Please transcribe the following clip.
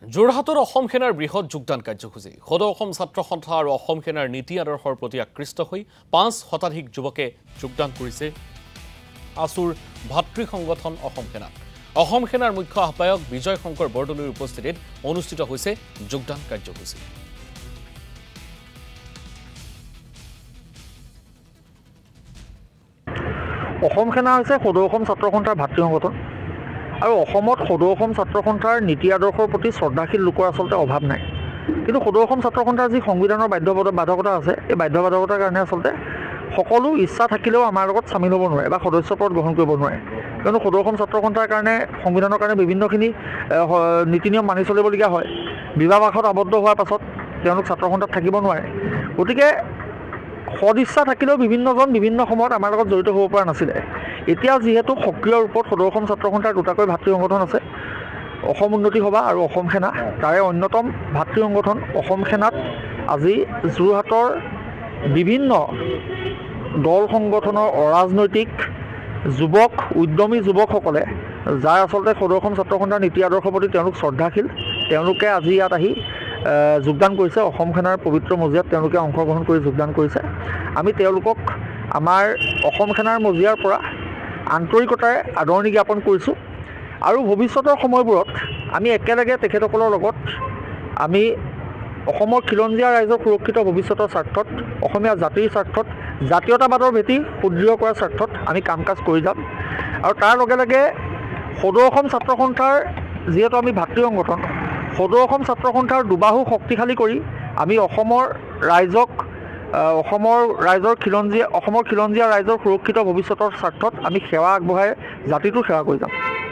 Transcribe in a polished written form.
যোৰহাটত অসম সেনাৰ বৃহৎ যোগদান কাৰ্যসূচী সদৌ অসম ছাত্ৰ সন্থা আৰু অসম সেনাৰ নীতি আদৰ্শৰ প্ৰতি আকৃষ্ট হৈ ৫ শতাধিক যুৱকে যোগদান কৰিছে আসুৰ ভাতৃ সংগঠন অসম সেনাত অসম সেনাৰ মুখ্য আহ্বায়ক বিজয় শংকৰ বৰদলৈৰ উপস্থিতিত অনুষ্ঠিত হৈছে যোগদান কাৰ্যসূচী অসম সেনা হৈছে সদৌ অসম ছাত্ৰ সন্থাৰ ভাতৃ সংগঠন আৰু অসমত সদৌ অসম ছাত্ৰ সন্থাৰ নীতি আদৰ্শৰ প্ৰতি শ্ৰদ্ধাশীল লোকৰ আচলতে অভাৱ নাই কিন্তু সদৌ অসম ছাত্ৰ সন্থাৰ যি সংবিধানৰ বাধ্যবাধকতা আছে এই বাধ্যবাধকতাৰ কাৰণে আচলতে সকলো ইচ্ছা থাকিলেও আমাৰ লগত চামিল হ'ব নোৱাৰে বা সদস্যপদ গ্ৰহণ কৰিব নোৱাৰে কিয়নো সদৌ অসম ছাত্ৰ সন্থাৰ কাৰণে সংবিধানৰ কাৰণে বিভিন্নখিনি নীতি নিয়ম মানি চলিবলগীয়া হয় বিবাহপাশত আবদ্ধ হোৱাৰ পাছত তেওঁলোক ছাত্ৰ সন্থাত থাকিব নোৱাৰে গতিকে সদিচ্ছা থাকিলেও বিভিন্নজন বিভিন্ন সময়ত আমাৰ লগত জড়িত হ'ব পৰা নাছিলে এতিয়া যিহেতু সক্ৰিয় ৰূপত সদৌ অসম ছাত্ৰ সন্থাৰ দুটাকৈ ভাতৃ সংগঠন আছে অসম উন্নতি সভা আৰু অসম সেনা তাৰে অন্যতম ভাতৃ সংগঠন অসম সেনাত আজি যোৰহাটৰ বিভিন্ন দল সংগঠনৰ অৰাজনৈতিক যুৱক উদ্যমী যুৱকসকলে যাৰ আচলতে সদৌ অসম ছাত্ৰ সন্থাৰ নীতি আদৰ্শৰ প্ৰতি তেওঁলোক শ্ৰদ্ধাশীল তেওঁলোকে আজি ইয়াত আহি যোগদান কৰিছে অসম সেনাৰ পবিত্ৰ মজিয়াত তেওঁলোকে অংশগ্ৰহণ কৰি যোগদান কৰিছে আমি তেওঁলোকক আমাৰ অসম সেনাৰ মজিয়াৰ পৰা আন্তৰিকতাৰে আদৰণি জ্ঞাপন কৰিছোঁ আৰু ভৱিষ্যতৰ সময়বোৰত আমি একেলগে তেখেতসকলৰ লগত আমি অসমৰ খিলঞ্জীয়া ৰাইজৰ সুৰক্ষিত ভৱিষ্যতৰ স্বাৰ্থত অসমীয়া জাতিৰ স্বাৰ্থত জাতীয়তাবাদৰ ভেটি সুদৃঢ় কৰাৰ স্বাৰ্থত আমি কাম কাজ কৰি যাম আৰু তাৰ লগে লগে সদৌ অসম ছাত্ৰ সন্থাৰ যিহেতু আমি ভাতৃ সংগঠন সদৌ অসম ছাত্ৰ সন্থাৰ দুবাহু শক্তিশালী কৰি আমি অসমৰ খিলঞ্জীয়া ৰাইজৰ সুৰক্ষিত ভৱিষ্যতৰ স্বাৰ্থত আমি সেৱা আগবঢ়াই জাতিটোৰ সেৱা কৰি যাম